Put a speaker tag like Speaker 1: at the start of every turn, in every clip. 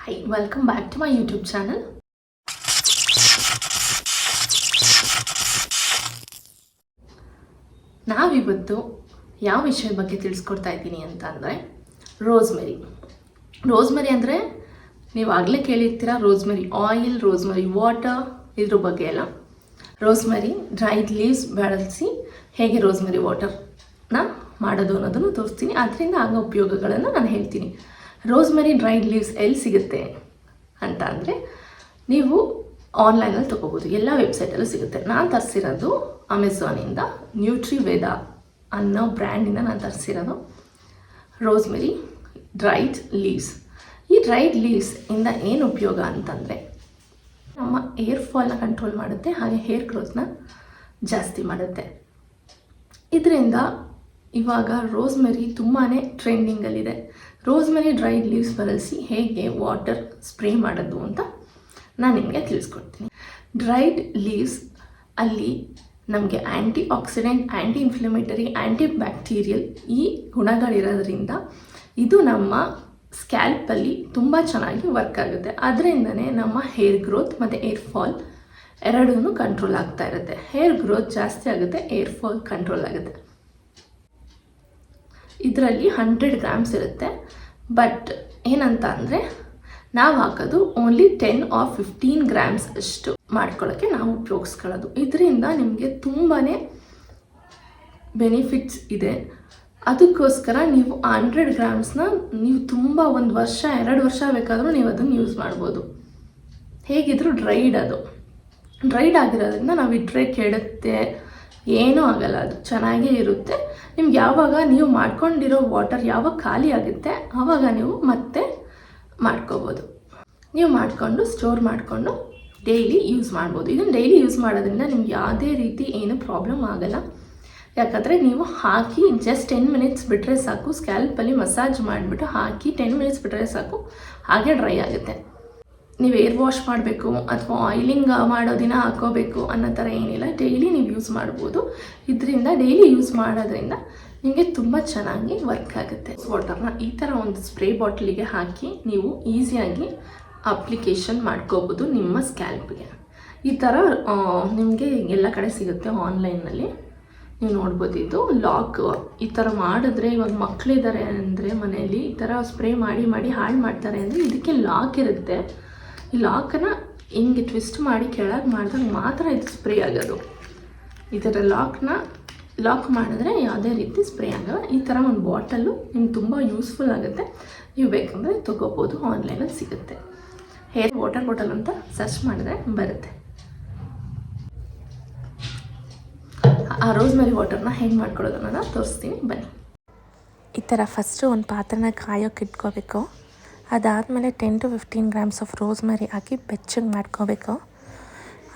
Speaker 1: Hi, welcome back to my YouTube channel. ನಾವಿವತ್ತು ಯಾವ ವಿಷಯದ ಬಗ್ಗೆ ತಿಳಿಸ್ಕೊಡ್ತಾ ಇದ್ದೀನಿ ಅಂತ ಅಂದರೆ ರೋಸ್ಮೆರಿ ಅಂದರೆ ನೀವು ಆಗಲೇ ಕೇಳಿರ್ತೀರಾ. ರೋಸ್ಮೆರಿ ಆಯಿಲ್, ರೋಸ್ಮೆರಿ ವಾಟರ್, ಇದ್ರ ಬಗ್ಗೆ ಎಲ್ಲ. ರೋಸ್ಮೆರಿ ಡ್ರೈಡ್ ಲೀವ್ಸ್ ಬಳಸಿ ಹೇಗೆ ರೋಸ್ಮೆರಿ ವಾಟರ್ನ ಮಾಡೋದು ಅನ್ನೋದನ್ನು ತೋರಿಸ್ತೀನಿ. ಅದರಿಂದ ಆಗೋ ಉಪಯೋಗಗಳನ್ನು ನಾನು ಹೇಳ್ತೀನಿ. ರೋಸ್ಮೆರಿ ಡ್ರೈಡ್ ಲೀವ್ಸ್ ಎಲ್ಲಿ ಸಿಗುತ್ತೆ ಅಂತ ಅಂದರೆ ನೀವು ಆನ್ಲೈನಲ್ಲಿ ತೊಗೋಬೋದು. ಎಲ್ಲ ವೆಬ್ಸೈಟಲ್ಲೂ ಸಿಗುತ್ತೆ. ನಾನು ತರಿಸಿರೋದು ಅಮೆಝಾನಿಂದ ನ್ಯೂಟ್ರಿವೇದ ಅನ್ನೋ ಬ್ರ್ಯಾಂಡಿಂದ ನಾನು ತರಿಸಿರೋದು ರೋಸ್ಮೆರಿ ಡ್ರೈಡ್ ಲೀವ್ಸ್. ಈ ಡ್ರೈಡ್ ಲೀವ್ಸ್ ಇಂದ ಏನು ಉಪಯೋಗ ಅಂತಂದರೆ ನಮ್ಮ ಏರ್ ಫಾಲ್ನ ಕಂಟ್ರೋಲ್ ಮಾಡುತ್ತೆ, ಹಾಗೆ ಹೇರ್ ಗ್ರೋತ್ನ ಜಾಸ್ತಿ ಮಾಡುತ್ತೆ. ಇದರಿಂದ ಇವಾಗ ರೋಸ್ಮೆರಿ ತುಂಬಾ ಟ್ರೆಂಡಿಂಗಲ್ಲಿದೆ. ರೋಸ್ಮೆರಿ ಡ್ರೈಡ್ ಲೀವ್ಸ್ ಬಳಸಿ ಹೇಗೆ ವಾಟರ್ ಸ್ಪ್ರೇ ಮಾಡೋದು ಅಂತ ನಾನು ನಿಮಗೆ ತಿಳಿಸ್ಕೊಡ್ತೀನಿ. ಡ್ರೈಡ್ ಲೀವ್ಸ್ ಅಲ್ಲಿ ನಮಗೆ ಆ್ಯಂಟಿ ಆಕ್ಸಿಡೆಂಟ್, ಆ್ಯಂಟಿ ಇನ್ಫ್ಲಮೇಟರಿ, ಆ್ಯಂಟಿ ಬ್ಯಾಕ್ಟೀರಿಯಲ್ ಈ ಗುಣಗಳಿರೋದ್ರಿಂದ ಇದು ನಮ್ಮ ಸ್ಕ್ಯಾಲ್ಪಲ್ಲಿ ತುಂಬ ಚೆನ್ನಾಗಿ ವರ್ಕ್ ಆಗುತ್ತೆ. ಅದರಿಂದನೇ ನಮ್ಮ ಹೇರ್ ಗ್ರೋತ್ ಮತ್ತು ಏರ್ ಫಾಲ್ ಎರಡೂ ಕಂಟ್ರೋಲ್ ಆಗ್ತಾ ಇರುತ್ತೆ. ಹೇರ್ ಗ್ರೋತ್ ಜಾಸ್ತಿ ಆಗುತ್ತೆ, ಏರ್ ಫಾಲ್ ಕಂಟ್ರೋಲ್ ಆಗುತ್ತೆ. ಇದರಲ್ಲಿ 100 ಗ್ರಾಮ್ಸ್ ಇರುತ್ತೆ. ಬಟ್ ಏನಂತ ಅಂದರೆ ನಾವು ಹಾಕೋದು ಓನ್ಲಿ 10 or 15 ಗ್ರಾಮ್ಸ್ ಅಷ್ಟು ಮಾಡ್ಕೊಳ್ಳೋಕ್ಕೆ ನಾವು ಉಪಯೋಗಿಸ್ಕೊಳ್ಳೋದು. ಇದರಿಂದ ನಿಮಗೆ ತುಂಬಾ ಬೆನಿಫಿಟ್ಸ್ ಇದೆ. ಅದಕ್ಕೋಸ್ಕರ ನೀವು 100 ಗ್ರಾಮ್ಸ್ನ ನೀವು ತುಂಬ 1 ವರ್ಷ 2 ವರ್ಷ ಬೇಕಾದರೂ ನೀವು ಅದನ್ನು ಯೂಸ್ ಮಾಡ್ಬೋದು. ಹೇಗಿದ್ದರೂ ಡ್ರೈಡ್ ಆಗಿರೋದ್ರಿಂದ ನಾವು ಇಟ್ಟರೆ ಕೆಡುತ್ತೆ, ಏನೂ ಆಗಲ್ಲ, ಅದು ಚೆನ್ನಾಗೇ ಇರುತ್ತೆ. ನಿಮ್ಗೆ ಯಾವಾಗ ನೀವು ಮಾಡ್ಕೊಂಡಿರೋ ವಾಟರ್ ಯಾವಾಗ ಖಾಲಿ ಆಗುತ್ತೆ ಆವಾಗ ನೀವು ಮತ್ತೆ ಮಾಡ್ಕೋಬೋದು. ನೀವು ಮಾಡಿಕೊಂಡು ಸ್ಟೋರ್ ಮಾಡಿಕೊಂಡು ಡೈಲಿ ಯೂಸ್ ಮಾಡ್ಬೋದು. ಇದನ್ನು ಡೈಲಿ ಯೂಸ್ ಮಾಡೋದ್ರಿಂದ ನಿಮ್ಗೆ ಯಾವುದೇ ರೀತಿ ಏನು ಪ್ರಾಬ್ಲಮ್ ಆಗಲ್ಲ. ಯಾಕಂದರೆ ನೀವು ಹಾಕಿ ಜಸ್ಟ್ 10 ಮಿನಿಟ್ಸ್ ಬಿಟ್ಟರೆ ಸಾಕು. ಸ್ಕ್ಯಾಲ್ಪಲ್ಲಿ ಮಸಾಜ್ ಮಾಡಿಬಿಟ್ಟು ಹಾಕಿ 10 ಮಿನಿಟ್ಸ್ ಬಿಟ್ಟರೆ ಸಾಕು, ಹಾಗೆ ಡ್ರೈ ಆಗುತ್ತೆ. ನೀವು ಏರ್ ವಾಶ್ ಮಾಡಬೇಕು ಅಥವಾ ಆಯಿಲಿಂಗ್ ಮಾಡೋ ದಿನ ಹಾಕೋಬೇಕು ಅನ್ನೋ ಥರ ಏನಿಲ್ಲ. ಡೈಲಿ ನೀವು ಯೂಸ್ ಮಾಡ್ಬೋದು. ಇದರಿಂದ ಡೈಲಿ ಯೂಸ್ ಮಾಡೋದ್ರಿಂದ ನಿಮಗೆ ತುಂಬ ಚೆನ್ನಾಗಿ ವರ್ಕ್ ಆಗುತ್ತೆ. ವಾಟರ್ನ ಈ ಥರ ಒಂದು ಸ್ಪ್ರೇ ಬಾಟಲಿಗೆ ಹಾಕಿ ನೀವು ಈಸಿಯಾಗಿ ಅಪ್ಲಿಕೇಶನ್ ಮಾಡ್ಕೋಬೋದು ನಿಮ್ಮ ಸ್ಕ್ಯಾಲ್ಪ್ಗೆ. ಈ ಥರ ನಿಮಗೆ ಎಲ್ಲ ಕಡೆ ಸಿಗುತ್ತೆ ಆನ್ಲೈನಲ್ಲಿ. ನೀವು ನೋಡ್ಬೋದು, ಇದು ಲಾಕ್. ಈ ಥರ ಮಾಡಿದ್ರೆ ಇವಾಗ ಮಕ್ಕಳಿದ್ದಾರೆ ಅಂದರೆ ಮನೆಯಲ್ಲಿ ಈ ಥರ ಸ್ಪ್ರೇ ಮಾಡಿ ಹಾಳು ಮಾಡ್ತಾರೆ ಅಂದರೆ ಇದಕ್ಕೆ ಲಾಕ್ ಇರುತ್ತೆ. ಈ ಲಾಕನ್ನು ಹಿಂಗೆ ಟ್ವಿಸ್ಟ್ ಮಾಡಿ ಕೆಳಗೆ ಮಾಡಿದಾಗ ಮಾತ್ರ ಇದು ಸ್ಪ್ರೇ ಆಗೋದು. ಈ ಥರ ಲಾಕ್ ಮಾಡಿದ್ರೆ ಯಾವುದೇ ರೀತಿ ಸ್ಪ್ರೇ ಆಗಲ್ಲ. ಈ ಥರ ಒಂದು ಬಾಟಲು ನಿಮ್ಗೆ ತುಂಬ ಯೂಸ್ಫುಲ್ ಆಗುತ್ತೆ. ನೀವು ಬೇಕಂದರೆ ತೊಗೋಬೋದು, ಆನ್ಲೈನಲ್ಲಿ ಸಿಗುತ್ತೆ. ಹೇರ್ ವಾಟರ್ ಬಾಟಲ್ ಅಂತ ಸರ್ಚ್ ಮಾಡಿದ್ರೆ ಬರುತ್ತೆ. ಆ ರೋಸ್ಮೆರಿ ವಾಟರ್ನ ಹೇಗೆ ಮಾಡ್ಕೊಳ್ಳೋದು ಅನ್ನೋದನ್ನ ತೋರಿಸ್ತೀನಿ, ಬನ್ನಿ.
Speaker 2: ಈ ಥರ ಫಸ್ಟು ಒಂದು ಪಾತ್ರೆನ ಕಾಯೋಕ್ಕೆ ಇಟ್ಕೋಬೇಕು. ಅದಾದಮೇಲೆ 10 to 15 ಗ್ರಾಮ್ಸ್ ಆಫ್ ರೋಸ್ಮೆರಿ ಹಾಕಿ ಬೆಚ್ಚಗೆ ಮಾಡ್ಕೋಬೇಕು.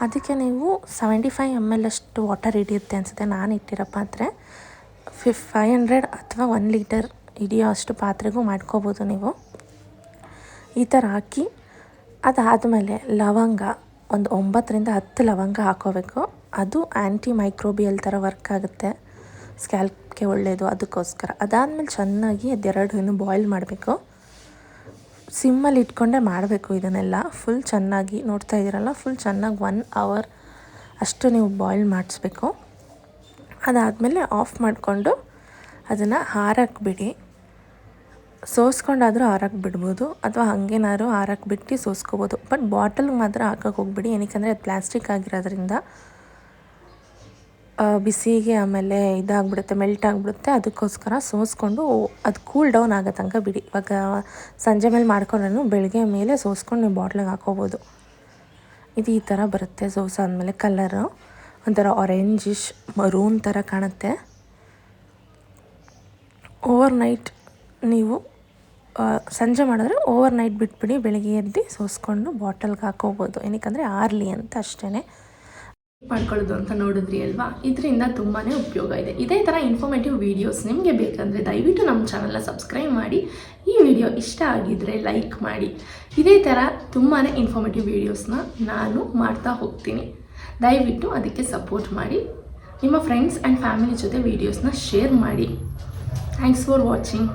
Speaker 2: ಅದಕ್ಕೆ ನೀವು 75 ml ಅಷ್ಟು ವಾಟರ್ ಹಿಡಿಯುತ್ತೆ ಅನಿಸುತ್ತೆ. ನಾನು ಇಟ್ಟಿರೋ ಪಾತ್ರೆ 500 ಅಥವಾ 1 ಲೀಟರ್ ಹಿಡಿಯೋ ಅಷ್ಟು ಪಾತ್ರೆಗೂ ಮಾಡ್ಕೋಬೋದು ನೀವು. ಈ ಥರ ಹಾಕಿ ಅದಾದಮೇಲೆ ಲವಂಗ ಒಂದು 9 ರಿಂದ 10 ಲವಂಗ ಹಾಕೋಬೇಕು. ಅದು ಆ್ಯಂಟಿ ಮೈಕ್ರೋಬಿಯಲ್ ಥರ ವರ್ಕ್ ಆಗುತ್ತೆ, ಸ್ಕ್ಯಾಲ್ಪ್ಗೆ ಒಳ್ಳೆಯದು. ಅದಕ್ಕೋಸ್ಕರ ಅದಾದಮೇಲೆ ಚೆನ್ನಾಗಿ ಅದೆರಡೂ ಬಾಯ್ಲ್ ಮಾಡಬೇಕು. ಸಿಮ್ಮಲ್ಲಿ ಇಟ್ಕೊಂಡೇ ಮಾಡಬೇಕು ಇದನ್ನೆಲ್ಲ. ಫುಲ್ ಚೆನ್ನಾಗಿ ನೋಡ್ತಾ ಇದ್ದೀರಲ್ಲ, ಫುಲ್ ಚೆನ್ನಾಗಿ 1 hour ಅಷ್ಟು ನೀವು ಬಾಯ್ಲ್ ಮಾಡಿಸ್ಬೇಕು. ಅದಾದಮೇಲೆ ಆಫ್ ಮಾಡಿಕೊಂಡು ಅದನ್ನು ಹಾರಕ್ಕೆ ಬಿಡಿ. ಸೋಸ್ಕೊಂಡಾದರೂ ಹಾರಕ್ಕೆ ಬಿಡ್ಬೋದು ಅಥವಾ ಹಾಗೇನಾದ್ರು ಹಾರಕ್ಕೆ ಬಿಟ್ಟು ಸೋಸ್ಕೋಬೋದು. ಬಟ್ ಬಾಟಲ್ಗೆ ಮಾತ್ರ ಹಾಕಕ್ಕೆ ಹೋಗ್ಬಿಡಿ. ಏನಕ್ಕೆ ಅದು ಪ್ಲಾಸ್ಟಿಕ್ ಆಗಿರೋದ್ರಿಂದ ಬಿಸಿಗೆ ಆಮೇಲೆ ಇದಾಗ್ಬಿಡುತ್ತೆ, ಮೆಲ್ಟ್ ಆಗಿಬಿಡುತ್ತೆ. ಅದಕ್ಕೋಸ್ಕರ ಸೋಸ್ಕೊಂಡು ಅದು ಕೂಲ್ ಡೌನ್ ಆಗೋ ತನಕ ಬಿಡಿ. ಇವಾಗ ಸಂಜೆ ಮೇಲೆ ಮಾಡ್ಕೊಂಡ್ರೂ ಬೆಳಗ್ಗೆ ಮೇಲೆ ಸೋಸ್ಕೊಂಡು ನೀವು ಬಾಟ್ಲಿಗೆ ಹಾಕೋಬೋದು. ಇದು ಈ ಥರ ಬರುತ್ತೆ. ಸೋಸಾದ್ಮೇಲೆ ಕಲರು ಒಂಥರ ಆರೆಂಜಿಶ್ ಮರೂನ್ ಥರ ಕಾಣುತ್ತೆ. ಓವರ್ನೈಟ್ ನೀವು ಸಂಜೆ ಮಾಡಿದ್ರೆ ಓವರ್ನೈಟ್ ಬಿಟ್ಬಿಡಿ, ಬೆಳಗ್ಗೆ ಎದ್ದು ಸೋಸ್ಕೊಂಡು ಬಾಟಲ್ಗೆ ಹಾಕೋಬೋದು. ಏನಕ್ಕೆ ಆರ್ಲಿ ಅಂತ ಅಷ್ಟೇ.
Speaker 1: ಮಾಡ್ಕೊಳ್ಳೋದು ಅಂತ ನೋಡಿದ್ರಿ ಅಲ್ವಾ. ಇದರಿಂದ ತುಂಬಾ ಉಪಯೋಗ ಇದೆ. ಇದೇ ಥರ ಇನ್ಫಾರ್ಮೇಟಿವ್ ವೀಡಿಯೋಸ್ ನಿಮಗೆ ಬೇಕಂದರೆ ದಯವಿಟ್ಟು ನಮ್ಮ ಚಾನಲ್ನ ಸಬ್ಸ್ಕ್ರೈಬ್ ಮಾಡಿ. ಈ ವಿಡಿಯೋ ಇಷ್ಟ ಆಗಿದ್ದರೆ ಲೈಕ್ ಮಾಡಿ. ಇದೇ ಥರ ತುಂಬಾ ಇನ್ಫಾರ್ಮೇಟಿವ್ ವೀಡಿಯೋಸ್ನ ನಾನು ಮಾಡ್ತಾ ಹೋಗ್ತೀನಿ. ದಯವಿಟ್ಟು ಅದಕ್ಕೆ ಸಪೋರ್ಟ್ ಮಾಡಿ. ನಿಮ್ಮ ಫ್ರೆಂಡ್ಸ್ ಆ್ಯಂಡ್ ಫ್ಯಾಮಿಲಿ ಜೊತೆ ವೀಡಿಯೋಸ್ನ ಶೇರ್ ಮಾಡಿ. Thanks for watching.